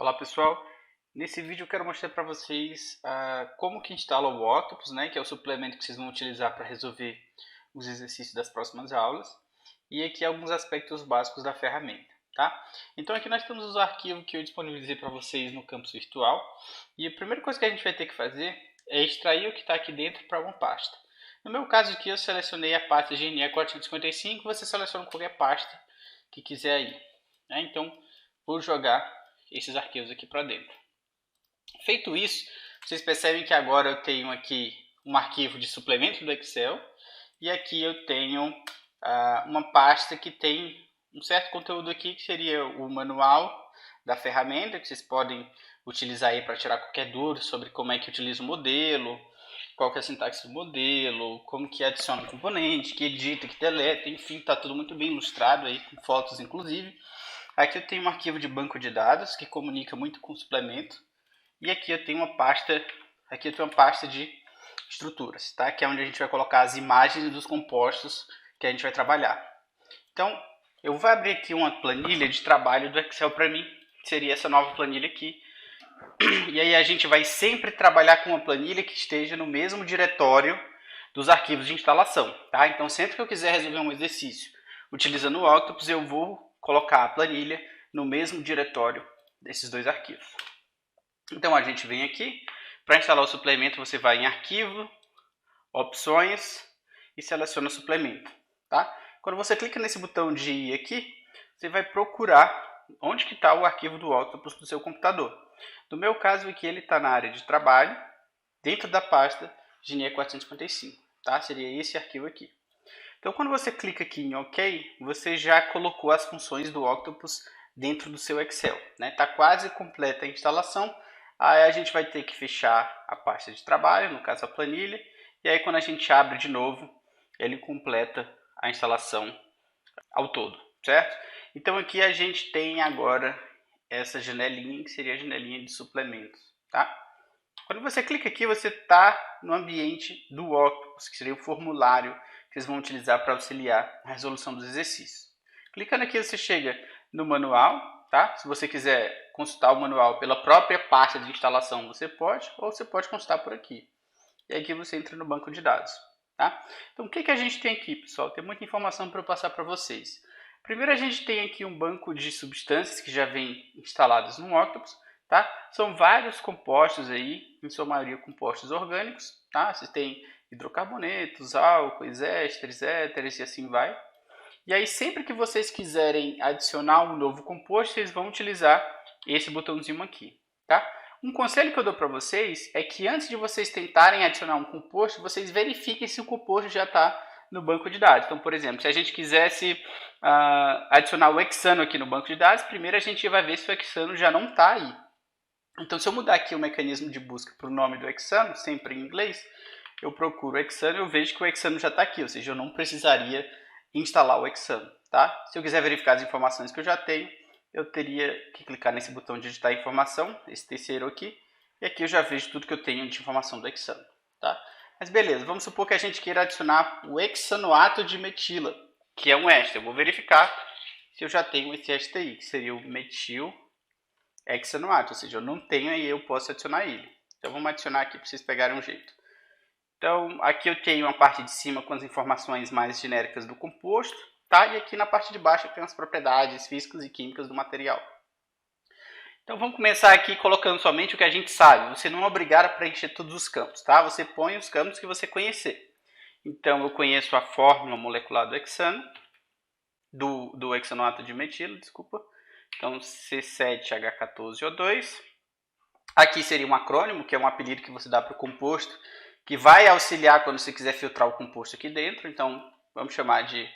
Olá pessoal, nesse vídeo eu quero mostrar para vocês como que instala o Octopus, né, que é o suplemento que vocês vão utilizar para resolver os exercícios das próximas aulas, e aqui alguns aspectos básicos da ferramenta. Tá? Então aqui nós temos os arquivos que eu disponibilizei para vocês no campus virtual, e a primeira coisa que a gente vai ter que fazer é extrair o que está aqui dentro para uma pasta. No meu caso aqui eu selecionei a pasta GNE 455, você seleciona qualquer pasta que quiser aí. Né? Então vou jogar esses arquivos aqui para dentro. Feito isso, vocês percebem que agora eu tenho aqui um arquivo de suplemento do Excel e aqui eu tenho uma pasta que tem um certo conteúdo aqui que seria o manual da ferramenta, que vocês podem utilizar aí para tirar qualquer dúvida sobre como é que utiliza o modelo, qual que é a sintaxe do modelo, como que adiciona componente, que edita, que deleta, enfim, está tudo muito bem ilustrado aí, com fotos inclusive. Aqui eu tenho um arquivo de banco de dados que comunica muito com o suplemento. E aqui eu tenho uma pasta, de estruturas, tá? Que é onde a gente vai colocar as imagens dos compostos que a gente vai trabalhar. Então, eu vou abrir aqui uma planilha de trabalho do Excel para mim, que seria essa nova planilha aqui. E aí a gente vai sempre trabalhar com uma planilha que esteja no mesmo diretório dos arquivos de instalação, tá? Então, sempre que eu quiser resolver um exercício utilizando o Octopus, eu vou colocar a planilha no mesmo diretório desses dois arquivos. Então a gente vem aqui, para instalar o suplemento você vai em arquivo, opções e seleciona suplemento. Tá? Quando você clica nesse botão de ir aqui, você vai procurar onde que está o arquivo do Octopus do seu computador. No meu caso aqui ele está na área de trabalho, dentro da pasta GNE 455. Tá? Seria esse arquivo aqui. Então, quando você clica aqui em OK, você já colocou as funções do Octopus dentro do seu Excel. Está quase completa a instalação. Aí a gente vai ter que fechar a pasta de trabalho, no caso a planilha. E aí quando a gente abre de novo, ele completa a instalação ao todo, certo? Então aqui a gente tem agora essa janelinha, que seria a janelinha de suplementos. Tá? Quando você clica aqui, você está no ambiente do Octopus, que seria o formulário que vocês vão utilizar para auxiliar a resolução dos exercícios. Clicando aqui, você chega no manual, tá? Se você quiser consultar o manual pela própria pasta de instalação, você pode, ou você pode consultar por aqui. E aqui você entra no banco de dados, tá? Então, o que a gente tem aqui, pessoal? Tem muita informação para eu passar para vocês. Primeiro, a gente tem aqui um banco de substâncias que já vem instaladas no Octopus, tá? São vários compostos aí, em sua maioria compostos orgânicos, tá? Você tem hidrocarbonetos, álcoois, ésteres, éteres e assim vai. E aí sempre que vocês quiserem adicionar um novo composto, vocês vão utilizar esse botãozinho aqui, tá? Um conselho que eu dou para vocês é que antes de vocês tentarem adicionar um composto, vocês verifiquem se o composto já está no banco de dados. Então, por exemplo, se a gente quisesse adicionar o hexano aqui no banco de dados, primeiro a gente vai ver se o hexano já não está aí. Então, se eu mudar aqui o mecanismo de busca para o nome do hexano, sempre em inglês, eu procuro o hexano e eu vejo que o hexano já está aqui, ou seja, eu não precisaria instalar o hexano. Tá? Se eu quiser verificar as informações que eu já tenho, eu teria que clicar nesse botão de editar informação, esse terceiro aqui, e aqui eu já vejo tudo que eu tenho de informação do hexano. Tá? Mas beleza, vamos supor que a gente queira adicionar o hexanoato de metila, que é um éster. Eu vou verificar se eu já tenho esse éster aí, que seria o metil hexanoato, ou seja, eu não tenho e eu posso adicionar ele. Então vamos adicionar aqui para vocês pegarem um jeito. Então aqui eu tenho a parte de cima com as informações mais genéricas do composto, tá? E aqui na parte de baixo eu tenho as propriedades físicas e químicas do material. Então vamos começar aqui colocando somente o que a gente sabe. Você não é obrigado a preencher todos os campos, tá? Você põe os campos que você conhecer. Então eu conheço a fórmula molecular do hexano, do hexanoato de metilo, desculpa. Então, C7H14O2. Aqui seria um acrônimo, que é um apelido que você dá para o composto, que vai auxiliar quando você quiser filtrar o composto aqui dentro. Então, vamos chamar de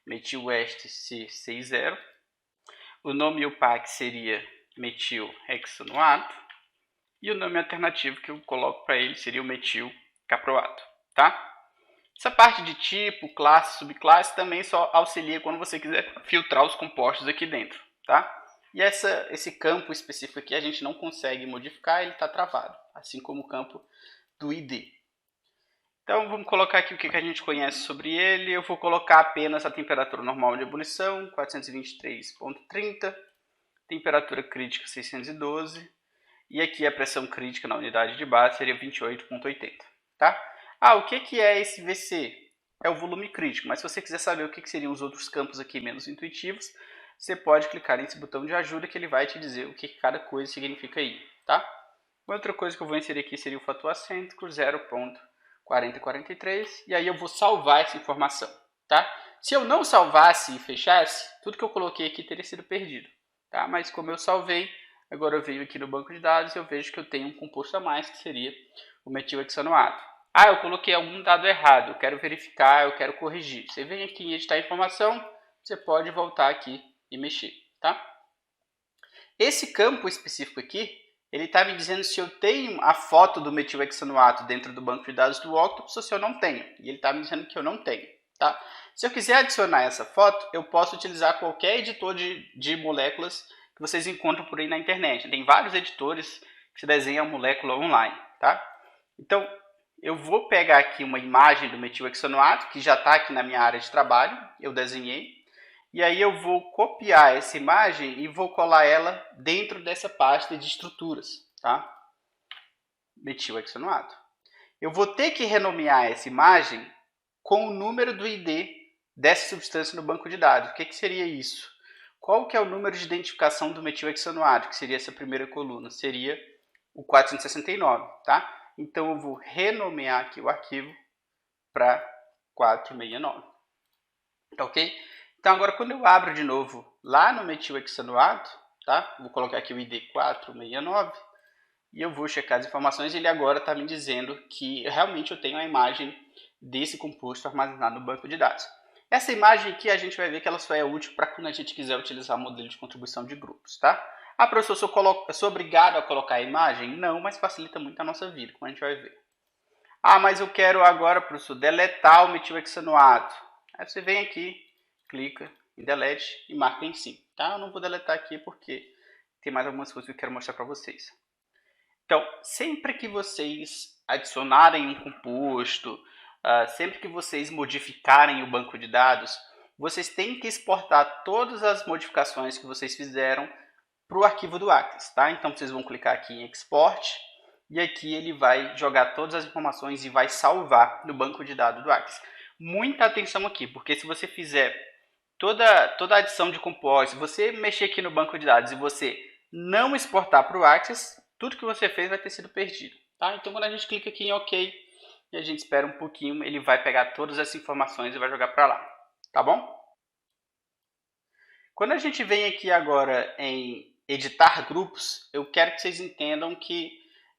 metilester C60. O nome UPAC seria metilhexanoato. E o nome alternativo que eu coloco para ele seria o metilcaproato. Tá? Essa parte de tipo, classe, subclasse também só auxilia quando você quiser filtrar os compostos aqui dentro. Tá? E esse campo específico aqui a gente não consegue modificar, ele está travado, assim como o campo do ID. Então vamos colocar aqui o que a gente conhece sobre ele. Eu vou colocar apenas a temperatura normal de ebulição, 423,30. temperatura crítica 612, e aqui a pressão crítica na unidade de base seria 28,80, tá? Ah, o que é esse VC? É o volume crítico, mas se você quiser saber o que seriam os outros campos aqui menos intuitivos, você pode clicar nesse botão de ajuda que ele vai te dizer o que cada coisa significa aí, tá? Outra coisa que eu vou inserir aqui seria o fator acêntrico, 0,4043, e aí eu vou salvar essa informação, tá? Se eu não salvasse e fechasse, tudo que eu coloquei aqui teria sido perdido, tá? Mas como eu salvei, agora eu venho aqui no banco de dados e eu vejo que eu tenho um composto a mais, que seria o metilhexanoato. Ah, eu coloquei algum dado errado, eu quero verificar, eu quero corrigir. Você vem aqui em editar informação, você pode voltar aqui e mexer, tá? Esse campo específico aqui, ele está me dizendo se eu tenho a foto do metilhexanoato dentro do banco de dados do Octopus ou se eu não tenho. E ele está me dizendo que eu não tenho, tá? Se eu quiser adicionar essa foto, eu posso utilizar qualquer editor de moléculas que vocês encontram por aí na internet. Tem vários editores que se desenham a molécula online, tá? Então, eu vou pegar aqui uma imagem do metilhexanoato, que já está aqui na minha área de trabalho, eu desenhei, e aí eu vou copiar essa imagem e vou colar ela dentro dessa pasta de estruturas, tá? Metilhexanoato. Eu vou ter que renomear essa imagem com o número do ID dessa substância no banco de dados. O que seria isso? Qual que é o número de identificação do metilhexanoato, que seria essa primeira coluna? Seria o 469, tá? Então eu vou renomear aqui o arquivo para 469, tá ok? Então agora quando eu abro de novo lá no metilhexanoato, tá? Vou colocar aqui o ID 469 e eu vou checar as informações e ele agora está me dizendo que realmente eu tenho a imagem desse composto armazenado no banco de dados. Essa imagem aqui a gente vai ver que ela só é útil para quando a gente quiser utilizar o modelo de contribuição de grupos, tá? Ah, professor, eu sou obrigado a colocar a imagem? Não, mas facilita muito a nossa vida, como a gente vai ver. Ah, mas eu quero agora, professor, deletar o metilhexanoato. Aí você vem aqui, clica em delete e marca em sim, tá? Eu não vou deletar aqui porque tem mais algumas coisas que eu quero mostrar para vocês. Então, sempre que vocês adicionarem um composto, sempre que vocês modificarem o banco de dados, vocês têm que exportar todas as modificações que vocês fizeram para o arquivo do Access, tá? Então vocês vão clicar aqui em Export e aqui ele vai jogar todas as informações e vai salvar no banco de dados do Access. Muita atenção aqui, porque se você fizer toda a adição de compostos, se você mexer aqui no banco de dados e você não exportar para o Access, tudo que você fez vai ter sido perdido, tá? Então quando a gente clica aqui em OK e a gente espera um pouquinho, ele vai pegar todas essas informações e vai jogar para lá, tá bom? Quando a gente vem aqui agora em editar grupos, eu quero que vocês entendam que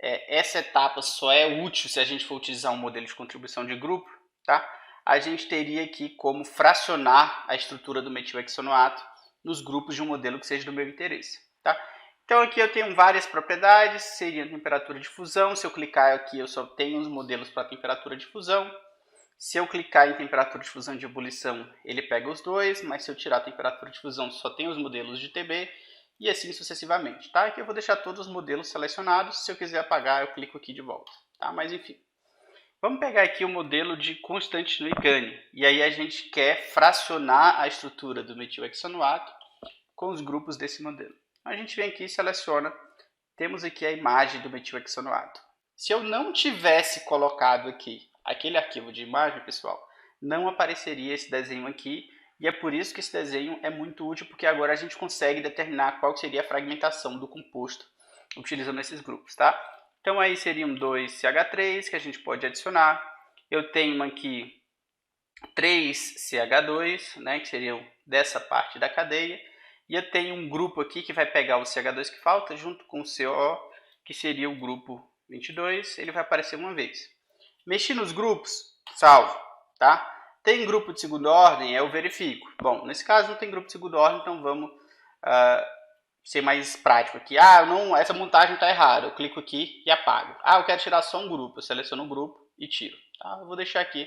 essa etapa só é útil se a gente for utilizar um modelo de contribuição de grupo, tá? A gente teria aqui como fracionar a estrutura do metilhexanoato nos grupos de um modelo que seja do meu interesse, tá? Então aqui eu tenho várias propriedades, seria a temperatura de fusão. Se eu clicar aqui, eu só tenho os modelos para temperatura de fusão. Se eu clicar em temperatura de fusão de ebulição, ele pega os dois, mas se eu tirar a temperatura de fusão, só tem os modelos de TB, e assim sucessivamente, tá? Aqui eu vou deixar todos os modelos selecionados, se eu quiser apagar, eu clico aqui de volta, tá? Mas enfim. Vamos pegar aqui o modelo de constante Huygens, e aí a gente quer fracionar a estrutura do metilhexanoato com os grupos desse modelo. A gente vem aqui e seleciona, temos aqui a imagem do metilhexanoato. Se eu não tivesse colocado aqui aquele arquivo de imagem, pessoal, não apareceria esse desenho aqui, e é por isso que esse desenho é muito útil, porque agora a gente consegue determinar qual seria a fragmentação do composto utilizando esses grupos, tá? Então aí seriam 2CH3 que a gente pode adicionar. Eu tenho aqui 3CH2, né, que seriam dessa parte da cadeia, e eu tenho um grupo aqui que vai pegar o CH2 que falta junto com o COO, que seria o grupo 22, ele vai aparecer uma vez. Mexi nos grupos, salvo, tá? Tem grupo de segunda ordem, eu verifico. Bom, nesse caso não tem grupo de segunda ordem, então vamos ser mais prático aqui. Ah, não, essa montagem está errada. Eu clico aqui e apago. Ah, eu quero tirar só um grupo. Eu seleciono um grupo e tiro. Tá? Eu vou deixar aqui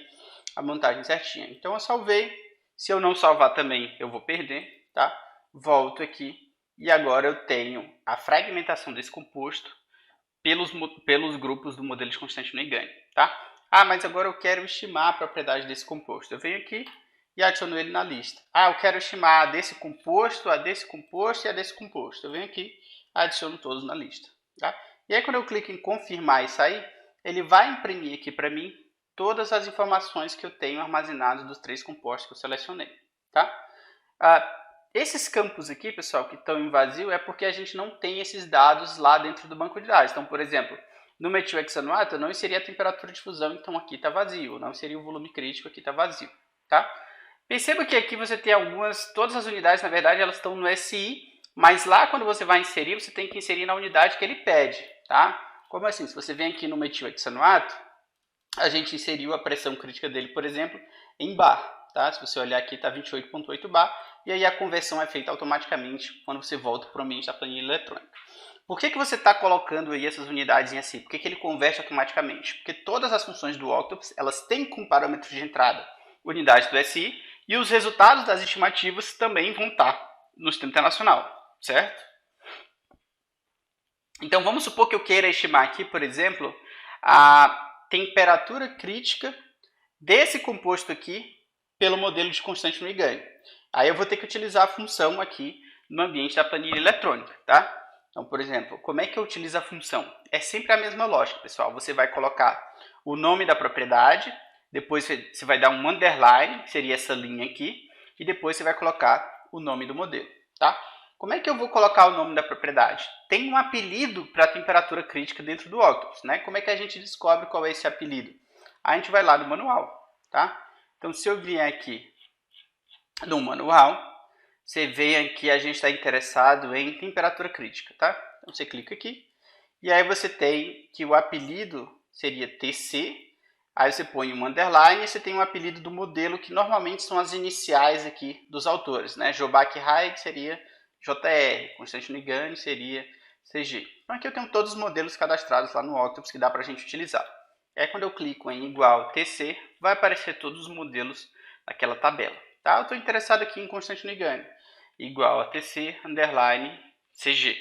a montagem certinha. Então eu salvei. Se eu não salvar também, eu vou perder, tá? Volto aqui e agora eu tenho a fragmentação desse composto pelos grupos do modelo de constante Huygens, tá? Ah, mas agora eu quero estimar a propriedade desse composto. Eu venho aqui e adiciono ele na lista. Ah, eu quero estimar a desse composto, a desse composto e a desse composto. Eu venho aqui, adiciono todos na lista. Tá? E aí quando eu clico em confirmar e sair, ele vai imprimir aqui para mim todas as informações que eu tenho armazenadas dos 3 compostos que eu selecionei. Tá? Esses campos aqui, pessoal, que estão em vazio, é porque a gente não tem esses dados lá dentro do banco de dados. Então, por exemplo, no metilhexanoato eu não inseri a temperatura de fusão, então aqui está vazio. Não inseri o volume crítico, aqui está vazio. Tá? Perceba que aqui você tem todas as unidades, na verdade, elas estão no SI, mas lá quando você vai inserir, você tem que inserir na unidade que ele pede. Tá? Como assim? Se você vem aqui no metilhexanoato, a gente inseriu a pressão crítica dele, por exemplo, em bar. Tá? Se você olhar aqui, está 28,8 bar, e aí a conversão é feita automaticamente quando você volta para o ambiente da planilha eletrônica. Por que você está colocando aí essas unidades em SI? Por que ele converte automaticamente? Porque todas as funções do Octopus, elas têm como parâmetro de entrada unidade do SI, e os resultados das estimativas também vão estar no sistema internacional, certo? Então vamos supor que eu queira estimar aqui, por exemplo, a temperatura crítica desse composto aqui pelo modelo de constante no ganho. Aí eu vou ter que utilizar a função aqui no ambiente da planilha eletrônica, tá? Então, por exemplo, como é que eu utilizo a função? É sempre a mesma lógica, pessoal. Você vai colocar o nome da propriedade, depois você vai dar um underline, que seria essa linha aqui, e depois você vai colocar o nome do modelo, tá? Como é que eu vou colocar o nome da propriedade? Tem um apelido para a temperatura crítica dentro do Octopus, né? Como é que a gente descobre qual é esse apelido? A gente vai lá no manual, tá? Então, se eu vier aqui no manual, você vê que a gente está interessado em temperatura crítica, tá? Então, você clica aqui, e aí você tem que o apelido seria TC, aí você põe um underline e você tem um apelido do modelo, que normalmente são as iniciais aqui dos autores, né? Jobach-Haig seria JR, Constantino-Huygens seria CG. Então, aqui eu tenho todos os modelos cadastrados lá no Octopus que dá para a gente utilizar. E aí, quando eu clico em igual TC, vai aparecer todos os modelos daquela tabela. Tá? Eu estou interessado aqui em Constantino-Huygens, igual a TC, underline, CG.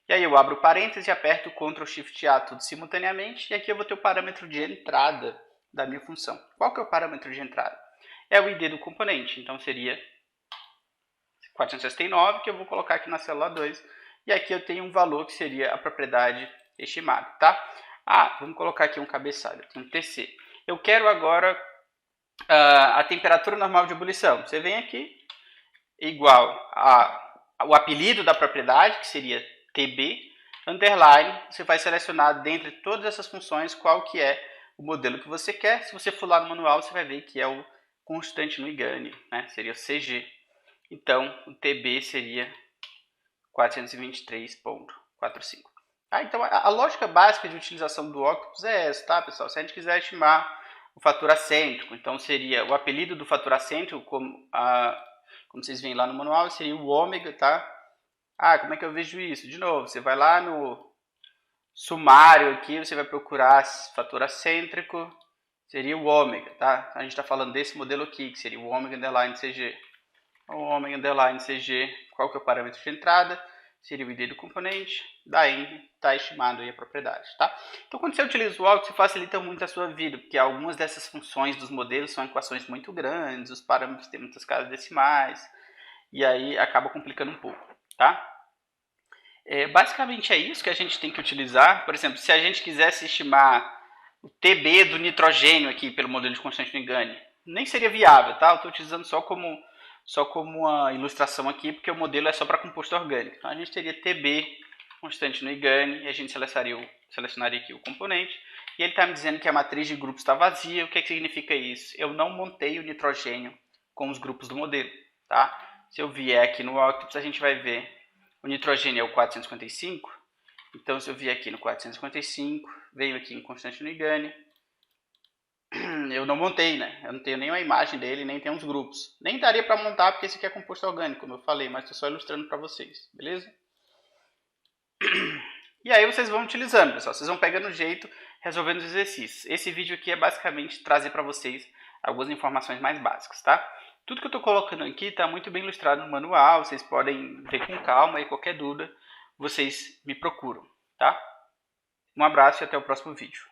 E aí eu abro parênteses e aperto Ctrl Shift A tudo simultaneamente, e aqui eu vou ter o parâmetro de entrada da minha função. Qual que é o parâmetro de entrada? É o ID do componente, então seria 469, que eu vou colocar aqui na célula 2, e aqui eu tenho um valor que seria a propriedade estimada, tá? Vamos colocar aqui um cabeçalho, eu tenho TC. Eu quero agora a temperatura normal de ebulição. Você vem aqui, igual o apelido da propriedade, que seria TB, underline, você vai selecionar dentre todas essas funções qual que é o modelo que você quer. Se você for lá no manual, você vai ver que é o constante no Huygens, né? Seria o CG. Então, o TB seria 423,45. Então, a lógica básica de utilização do Octopus é essa, tá, pessoal? Se a gente quiser estimar o fator acêntrico, então seria o apelido do fator acêntrico, como vocês veem lá no manual, seria o ômega, tá? Como é que eu vejo isso? De novo, você vai lá no sumário aqui, você vai procurar fator acêntrico, seria o ômega, tá? A gente está falando desse modelo aqui, que seria o ômega underline CG. O ômega underline CG, qual que é o parâmetro de entrada? Seria o ID do componente, daí está estimado aí a propriedade, tá? Então, quando você utiliza o Octopus, facilita muito a sua vida, porque algumas dessas funções dos modelos são equações muito grandes, os parâmetros têm muitas casas decimais, e aí acaba complicando um pouco, tá? Basicamente é isso que a gente tem que utilizar. Por exemplo, se a gente quisesse estimar o TB do nitrogênio aqui pelo modelo de constante no Huygens, nem seria viável, tá? Eu estou utilizando só como uma ilustração aqui, porque o modelo é só para composto orgânico. Então, a gente teria TB constante no Huygens, e a gente selecionaria aqui o componente, e ele está me dizendo que a matriz de grupos está vazia. O que significa isso? Eu não montei o nitrogênio com os grupos do modelo, tá? Se eu vier aqui no Octopus, a gente vai ver o nitrogênio é o 455, então se eu vier aqui no 455, venho aqui em constante no Huygens, eu não montei, né? Eu não tenho nenhuma imagem dele, nem tenho os grupos. Nem daria para montar, porque esse aqui é composto orgânico, como eu falei, mas estou só ilustrando para vocês, beleza? E aí vocês vão utilizando, pessoal. Vocês vão pegando o jeito, resolvendo os exercícios. Esse vídeo aqui é basicamente trazer para vocês algumas informações mais básicas, tá? Tudo que eu estou colocando aqui está muito bem ilustrado no manual. Vocês podem ver com calma, e qualquer dúvida vocês me procuram, tá? Um abraço e até o próximo vídeo.